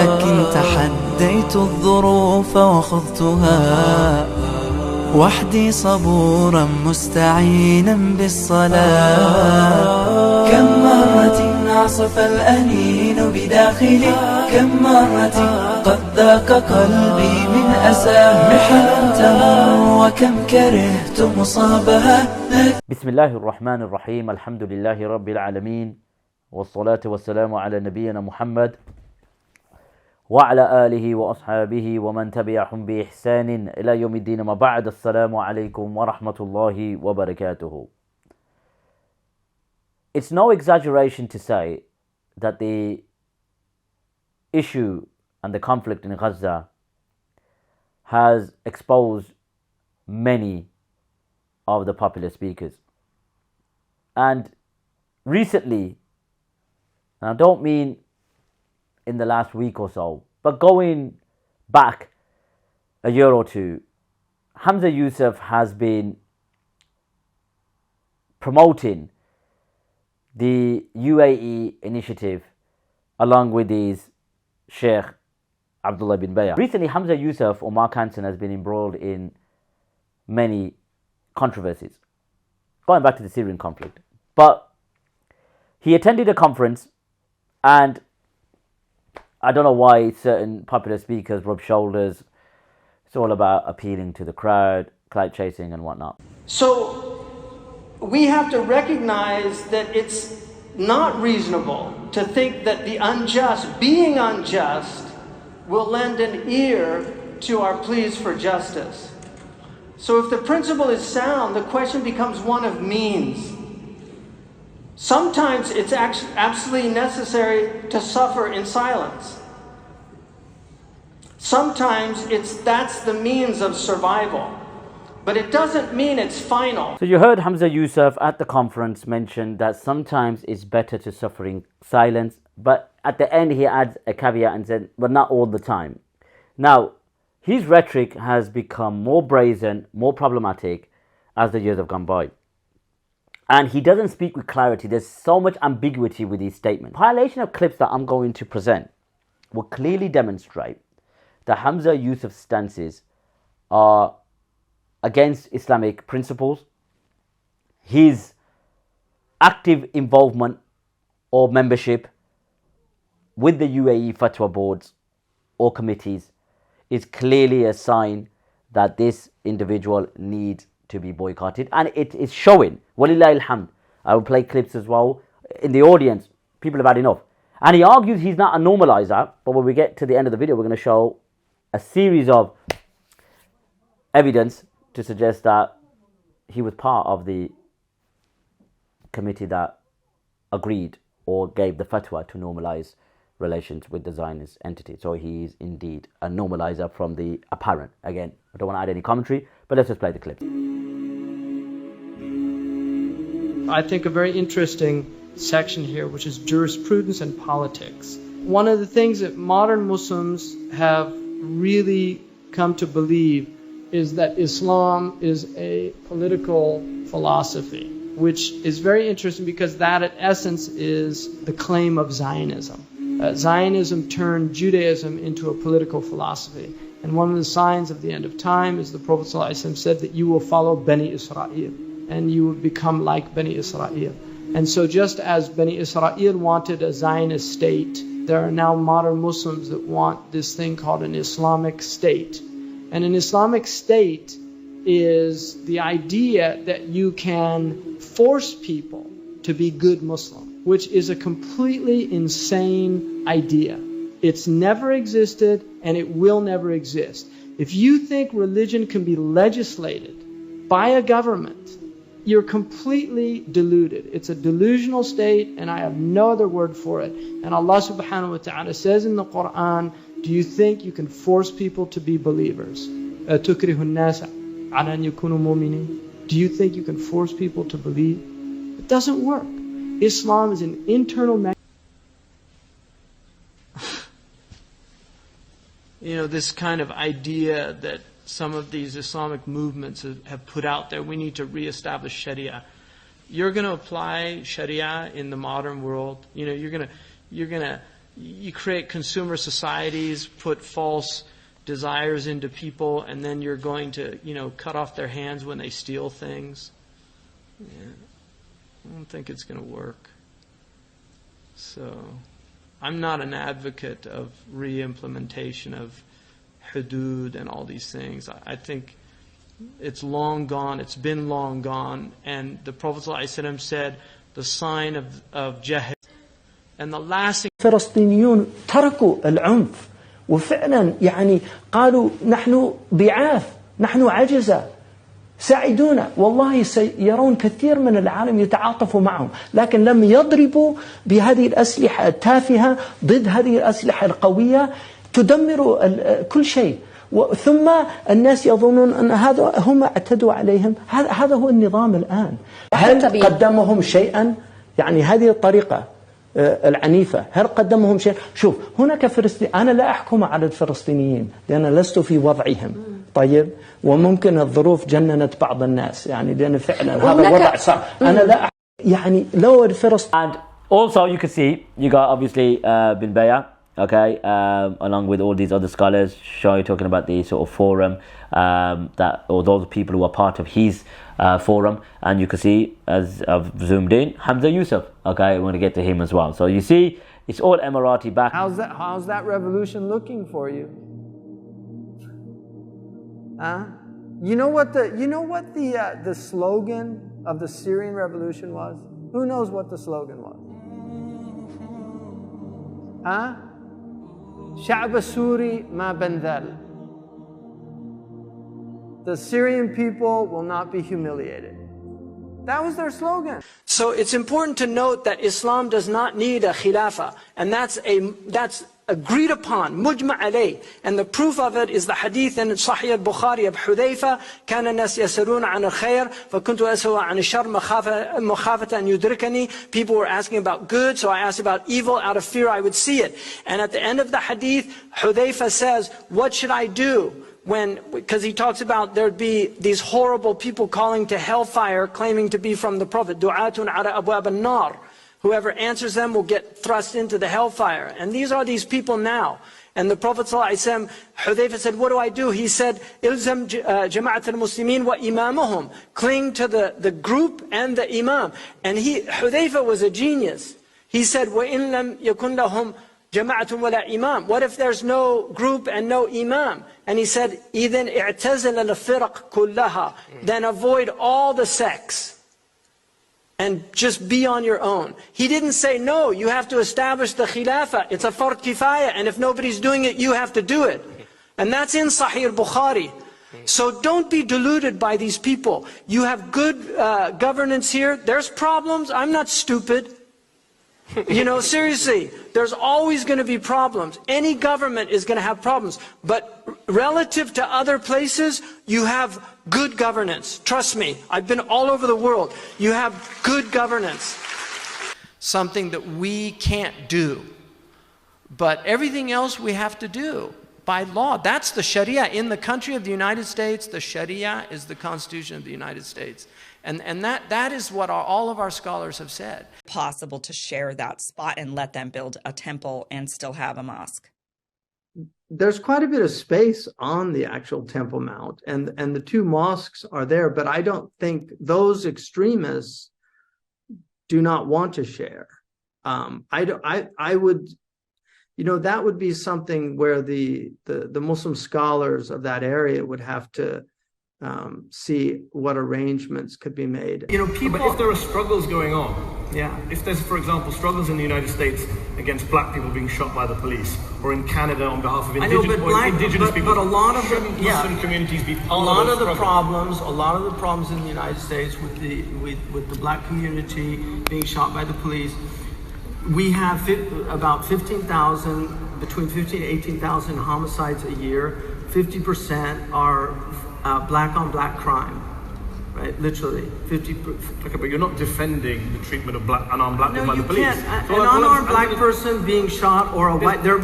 لكن تحديت الظروف وخضتها وحدي صبورا مستعينا بالصلاة. كم مرة عصف الأنين بداخلي، كم مرة قد ذاق قلبي من أساه محن تمر، وكم كرهت مصابها. بسم الله الرحمن الرحيم. الحمد لله رب العالمين، والصلاة والسلام على نبينا محمد وعلى آله وأصحابه ومن تبعهم بإحسان إلى يوم الدين. ما بعد، السلام عليكم ورحمة الله وبركاته. It's no exaggeration to say that the issue and the conflict in Gaza has exposed many of the popular speakers. And recently, and I don't mean in the last week or so, but going back a year or two, Hamza Yusuf has been promoting the UAE initiative along with his Sheikh Abdullah bin Bayah. Recently, Hamza Yusuf or Mark Hansen has been embroiled in many controversies, going back to the Syrian conflict. But he attended a conference, and I don't know why certain popular speakers rub shoulders. It's all about appealing to the crowd, clout chasing and whatnot. So we have to recognize that it's not reasonable to think that the unjust, being unjust, will lend an ear to our pleas for justice. So if the principle is sound, the question becomes one of means. Sometimes it's absolutely necessary to suffer in silence. Sometimes that's the means of survival. But it doesn't mean it's final. So you heard Hamza Yusuf at the conference mention that sometimes it's better to suffer in silence. But at the end he adds a caveat and said, but not all the time. Now, his rhetoric has become more brazen, more problematic as the years have gone by. And he doesn't speak with clarity. There's so much ambiguity with his statement. Compilation of clips that I'm going to present will clearly demonstrate that Hamza Yusuf's stances are against Islamic principles. His active involvement or membership with the UAE fatwa boards or committees is clearly a sign that this individual needs to be boycotted, and it is showing. Walillahi alhamd. I will play clips as well. In the audience, people have had enough. And he argues he's not a normalizer, but when we get to the end of the video, we're going to show a series of evidence to suggest that he was part of the committee that agreed or gave the fatwa to normalize relations with the Zionist entity. So he is indeed a normalizer from the apparent. Again, I don't want to add any commentary, but let's just play the clip. I think a very interesting section here, which is jurisprudence and politics. One of the things that modern Muslims have really come to believe is that Islam is a political philosophy, which is very interesting because that at essence is the claim of Zionism. Zionism turned Judaism into a political philosophy. And one of the signs of the end of time is the Prophet ﷺ said that you will follow Bani Israel and you will become like Bani Israel. And so just as Bani Israel wanted a Zionist state, there are now modern Muslims that want this thing called an Islamic state. And an Islamic state is the idea that you can force people to be good Muslim, which is a completely insane idea. It's never existed and it will never exist. If you think religion can be legislated by a government, you're completely deluded. It's a delusional state, and I have no other word for it. And Allah subhanahu wa ta'ala says in the Quran, do you think you can force people to be believers? تُكْرِهُ النَّاسَ عَلَى أَنْ يَكُونُوا مُؤْمِنِينَ. Do you think you can force people to believe? It doesn't work. Islam is an internal this kind of idea that some of these Islamic movements have put out there, we need to reestablish Sharia. You're going to apply Sharia in the modern world. You're going to you create consumer societies, put false desires into people, and then you're going to, cut off their hands when they steal things. Yeah, I don't think it's going to work. So, I'm not an advocate of re-implementation of hudud and all these things. I think it's long gone, it's been long gone, and the Prophet ﷺ said, the sign of jahil. And the last thing الفلسطينيون تركوا العنف وفعلا يعني قالوا نحن ضعاف، نحن عجزة، ساعدونا. والله سيرون كثير من العالم يتعاطفوا معهم، لكن لم يضربوا بهذه الأسلحة التافهة ضد هذه الأسلحة القوية تدمر كل شيء. ثم الناس يظنون أن هذا هم اعتدوا عليهم. هذا هو النظام الآن. هل قدمهم شيئا؟ يعني هذه الطريقة العنيفة هل قدمهم شيء؟ شوف هناك أنا لا أحكم على الفلسطينيين لأن لست في وضعهم، طيب، وممكن الظروف جننت بعض الناس، يعني لأن فعلا هذا وضع صعب. أنا لا يعني لو الفلسطينيين. And also you can see you got obviously Bin Baya, okay, along with all these other scholars talking about the sort of forum that, or those people who are part of his forum, and you can see, as I've zoomed in, Hamza Yusuf, okay, I want to get to him as well. So you see it's all Emirati back. How's that revolution looking for you? You know what the slogan of the Syrian revolution was? Who knows what the slogan was? شعب سوري ما بنذل. The Syrian people will not be humiliated. That was their slogan. So it's important to note that Islam does not need a khilafah, and that's agreed upon, mujma' alayh. And the proof of it is the hadith in Sahih al-Bukhari of Hudayfa, كان الناس يسألون عن الخير فكنت أسأل عن الشر مخافة أن يدركني. People were asking about good, so I asked about evil out of fear I would see it. And at the end of the hadith, Hudayfa says, what should I do? Because he talks about there'd be these horrible people calling to hellfire, claiming to be from the Prophet. Du'atun ala abwab an-nar. Whoever answers them will get thrust into the hellfire. And these are these people now. And the Prophet ﷺ, Hudayfa said, what do I do? He said, Ilzam jama'at al-muslimin wa imamuhum. Cling to the group and the imam. And Hudayfa was a genius. He said, وَإِن لَمْ يَكُنْ لَهُمْ جَمَعَةٌ وَلَا imam. What if there's no group and no imam? And he said, إِذَنْ اِعْتَزِلَ الْفِرَقْ كُلَّهَا. Then avoid all the sects and just be on your own. He didn't say, no, you have to establish the khilafah. It's a fard kifaya, and if nobody's doing it, you have to do it. And that's in Sahih al-Bukhari. So don't be deluded by these people. You have good governance here. There's problems. I'm not stupid. Seriously, there's always going to be problems. Any government is going to have problems. But relative to other places, you have good governance. Trust me, I've been all over the world. You have good governance. Something that we can't do. But everything else we have to do by law. That's the Sharia. In the country of the United States, the Sharia is the Constitution of the United States. And that is what all of our scholars have said. Possible to share that spot and let them build a temple and still have a mosque? There's quite a bit of space on the actual Temple Mount, and the two mosques are there, but I don't think those extremists do not want to share. I would, that would be something where the Muslim scholars of that area would have to see what arrangements could be made. But if there are struggles going on, if there's, for example, struggles in the United States against black people being shot by the police, or in Canada on behalf of indigenous people, but a lot of them, Muslim communities be a lot of the problems in the United States with the black community being shot by the police, we have about 15,000, between 15 and 18,000 homicides a year. 50% are black on black crime, right? Literally, 50%. Okay, but you're not defending the treatment of unarmed black people by the police. No, you can't. An unarmed black person being shot, or a white, there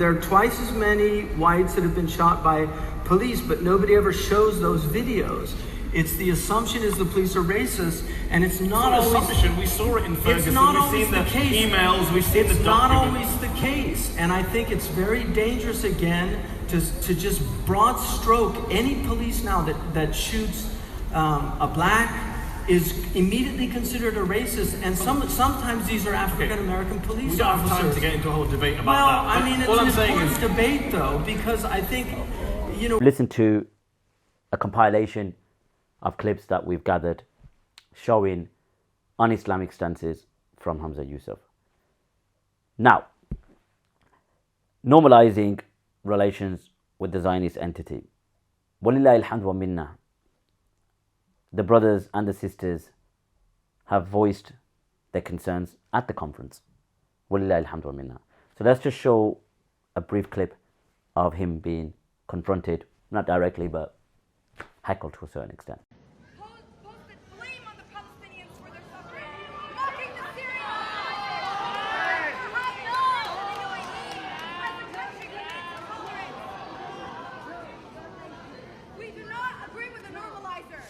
are twice as many whites that have been shot by police, but nobody ever shows those videos. It's the assumption is the police are racist, and it's not It's always. not an assumption. We saw it in Ferguson. It's not We've always seen the the case. emails. We've seen It's the not documents. always the case, and I think it's very dangerous again to just broad stroke any police now that shoots a black is immediately considered a racist, and sometimes these are African American police We don't have officers. time to get into a whole debate about Well, that. I mean, it's all an I'm saying important is, debate though, because I think, you know. Listen to a compilation of clips that we've gathered showing un-Islamic stances from Hamza Yusuf. Now, normalizing relations with the Zionist entity. Walillahi alhamdu wa minna. The brothers and the sisters have voiced their concerns at the conference. Walillahi alhamdu wa minna. So let's just show a brief clip of him being confronted, not directly, but heckled to a certain extent. Posted blame on the Palestinians for their suffering, mocking the Syrian as a country commits tolerance. We do not agree with the normalizer.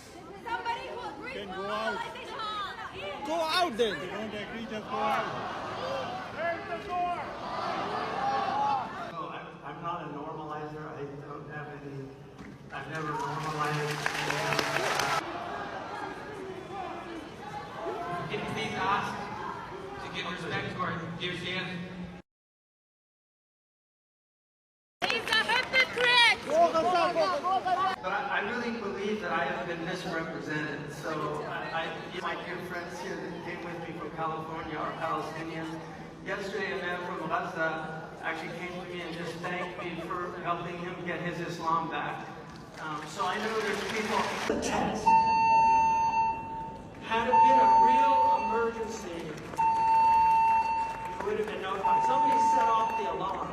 Somebody who agrees with normalization. Go out then. If you don't agree, just go out. There's the door. No, I'm not a normalizer. I don't have any. I've never normalized. Can you please ask to give respect to our dear Sheikh? He's a hypocrite! But I really believe that I have been misrepresented. So my good friends here that came with me from California are Palestinians. Yesterday, a man from Gaza actually came to me and just thanked me for helping him get his Islam back. So I know there's people. The test. Had it been a real emergency, you would have been notified. Somebody set off the alarm.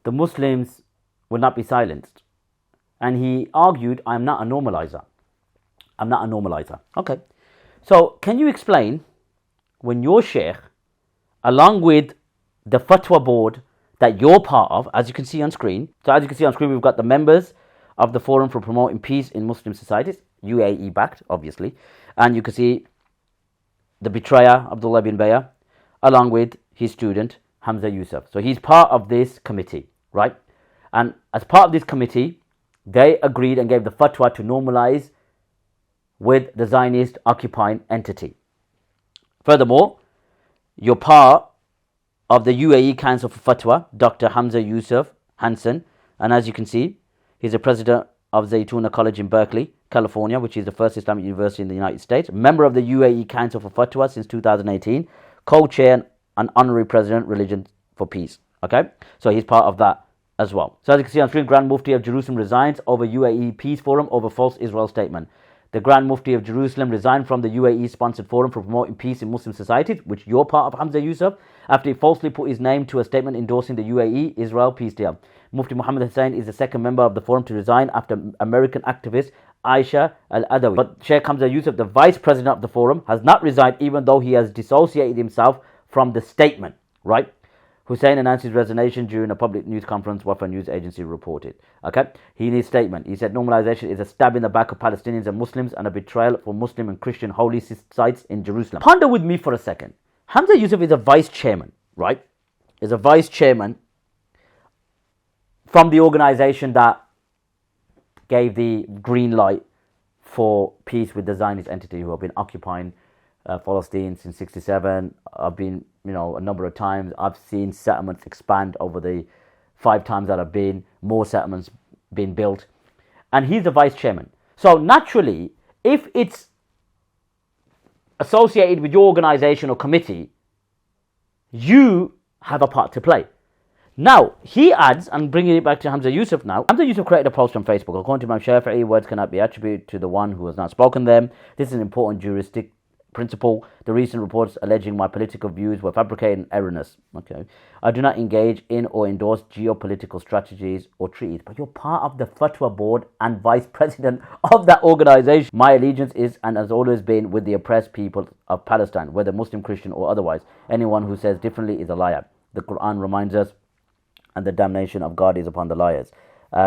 The Muslims would not be silenced. And he argued, I'm not a normalizer. I'm not a normalizer. Okay. So can you explain when your sheikh, along with the fatwa board that you're part of, as you can see on screen. So as you can see on screen, we've got the members of the Forum for Promoting Peace in Muslim Societies, UAE backed, obviously. And you can see the betrayer, Abdullah bin Bayah, along with his student, Hamza Yusuf. So he's part of this committee, right? And as part of this committee, they agreed and gave the fatwa to normalize with the Zionist occupying entity. Furthermore, you're part of the UAE Council for Fatwa, Dr. Hamza Yusuf Hansen, and as you can see, he's the president of Zaytuna College in Berkeley, California, which is the first Islamic university in the United States, member of the UAE Council for Fatwa since 2018, co-chair and honorary president, Religion for Peace. Okay, so he's part of that as well. So as you can see on screen, Grand Mufti of Jerusalem resigns over UAE Peace Forum over false Israel statement. The Grand Mufti of Jerusalem resigned from the UAE-sponsored Forum for Promoting Peace in Muslim Societies, which you're part of, Hamza Yusuf, after he falsely put his name to a statement endorsing the UAE-Israel peace deal. Mufti Muhammad Hussain is the second member of the forum to resign after American activist Aisha Al-Adawi. But Sheikh Hamza Yusuf, the vice president of the forum, has not resigned even though he has dissociated himself from the statement, right? Hussein announced his resignation during a public news conference, Wafa news agency reported. Okay, in his statement, he said normalization is a stab in the back of Palestinians and Muslims and a betrayal for Muslim and Christian holy sites in Jerusalem. Ponder with me for a second. Hamza Yusuf is a vice chairman, right? Is a vice chairman from the organization that gave the green light for peace with the Zionist entity who have been occupying Palestine since 1967. I've been, a number of times. I've seen settlements expand over the 5 times that I've been, more settlements being built. And he's the vice chairman. So naturally, if it's associated with your organization or committee, you have a part to play. Now, he adds, and bringing it back to Hamza Yusuf now, Hamza Yusuf created a post on Facebook. According to Imam Shafi'i, words cannot be attributed to the one who has not spoken them. This is an important juristic principle. The recent reports alleging my political views were fabricated and erroneous. Okay, I do not engage in or endorse geopolitical strategies or treaties, but you're part of the fatwa board and vice president of that organization. My allegiance is and has always been with the oppressed people of Palestine, whether Muslim, Christian or otherwise. Anyone who says differently is a liar. The Quran reminds us, and the damnation of God is upon the liars.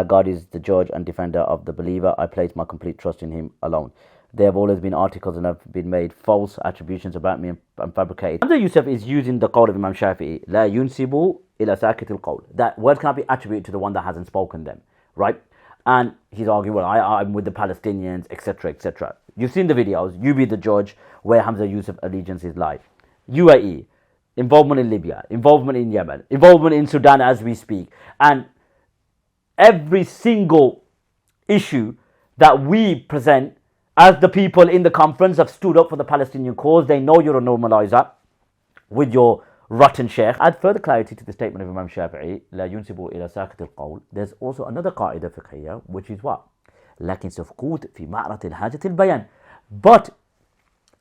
God is the judge and defender of the believer. I place my complete trust in him alone. There have always been articles and have been made false attributions about me and fabricated. Hamza Yusuf is using the qawl of Imam Shafi'i, لا ينسب إلى ساكت القول. That words cannot be attributed to the one that hasn't spoken them, right? And he's arguing, well, I'm with the Palestinians, etc., etc. You've seen the videos. You be the judge where Hamza Yusuf allegiances lie. UAE, involvement in Libya, involvement in Yemen, involvement in Sudan as we speak. And every single issue that we present as the people in the conference have stood up for the Palestinian cause. They know you're a normalizer with your rotten sheikh. Add further clarity to the statement of Imam Shafi'i, لا ينسب إلى ساكت القول. There's also another قاعدة فقهية, which is what? لكن سكوت في معرة الحاجة البيان. But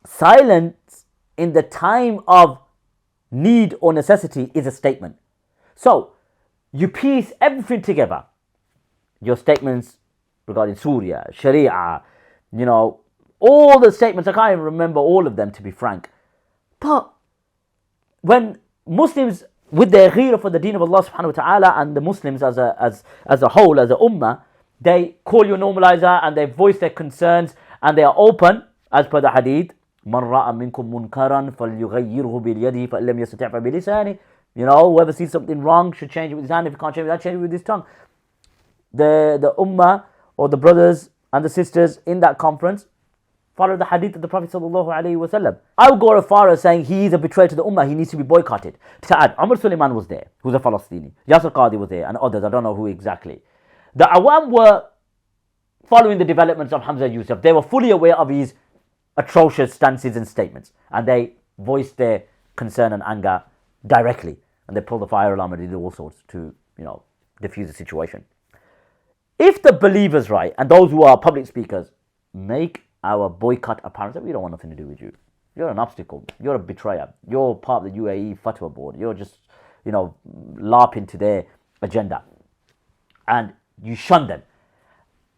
silence in the time of need or necessity is a statement. So you piece everything together. Your statements regarding Syria, Sharia, all the statements, I can't even remember all of them, to be frank. But when Muslims, with their ghira for the deen of Allah subhanahu wa ta'ala, and the Muslims as a whole, as a ummah, they call you a normalizer and they voice their concerns and they are open, as per the hadith, مَنْ رَأَ مِنْكُمْ مُنْكَرًا فَلْيُغَيِّرْهُ بِالْيَدِ فَإِنْ لَمْ يَسْتَطِعْ فَبِلِسَانِهِ. Whoever sees something wrong should change it with his hand. If he can't change it with that, change it with his tongue. The ummah, or the brothers and the sisters in that conference, follow the hadith of the Prophet ﷺ. I would go as far as saying he is a betrayer to the ummah, he needs to be boycotted. To add, Amr Suleiman was there, who's a Palestinian. Yasser Qadi was there, and others, I don't know who exactly. The Awam were following the developments of Hamza Yusuf. They were fully aware of his atrocious stances and statements, and they voiced their concern and anger directly, and they pulled the fire alarm and did all sorts to, diffuse the situation. If the believers, right, and those who are public speakers, make our boycott apparent, that we don't want nothing to do with you. You're an obstacle. You're a betrayer. You're part of the UAE fatwa board. You're just, LARPing to their agenda. And you shun them.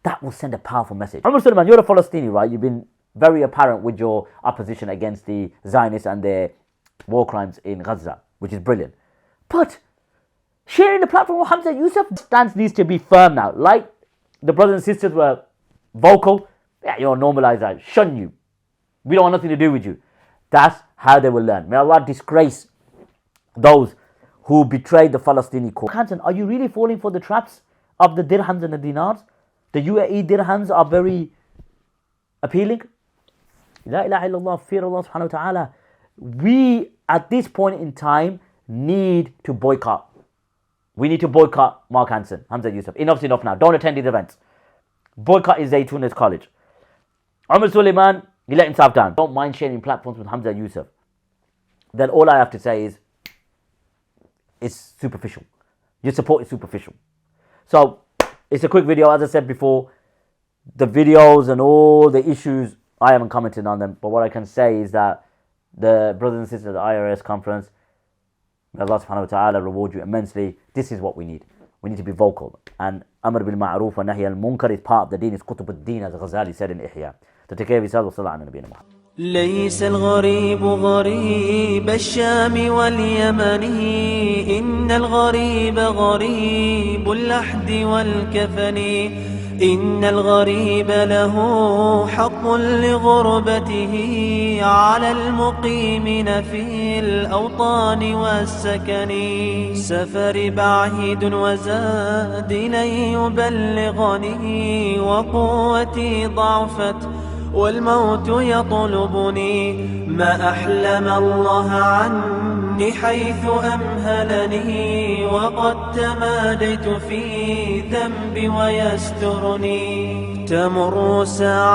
That will send a powerful message. Amr Suleiman, you're a Palestinian, right? You've been very apparent with your opposition against the Zionists and their war crimes in Gaza, which is brilliant. But sharing the platform of Hamza Yusuf, stance needs to be firm now. Like the brothers and sisters were vocal, yeah, you're a normalizer, shun you. We don't want nothing to do with you. That's how they will learn. May Allah disgrace those who betrayed the Palestinian cause. Hanson, are you really falling for the traps of the dirhams and the dinars? The UAE dirhams are very appealing. La ilaha illallah, fear Allah subhanahu wa ta'ala. We, at this point in time, need to boycott. We need to boycott Mark Hanson, Hamza Yusuf. Enough's enough now. Don't attend these events. Boycott is Zaytuna's college. Amr Suleiman, he let himself down. Don't mind sharing platforms with Hamza Yusuf. Then all I have to say is, it's superficial. Your support is superficial. So, it's a quick video. As I said before, the videos and all the issues, I haven't commented on them. But what I can say is that the brothers and sisters at the IRS conference, may Allah subhanahu wa ta'ala reward you immensely. This is what we need. We need to be vocal. And Amr bil Ma'ruf wa Nahy al Munkar is part of the deen. It's Qutb al-Din, as Ghazali said in Ihya. To take care of yourself, wa sallallahu alayhi wa sallam. ليس الغريب غريب الشام واليمن إن الغريب غريب اللحد والكفن إن الغريب له حق لغربته على المقيمين في الأوطان والسكن سفر بعيد وزاد لن يبلغني وقوتي ضعفت والموت يطلبني ما أحلم الله عني حيث أمهلني وقد تماديت في ذنبي ويسترني تمر ساعة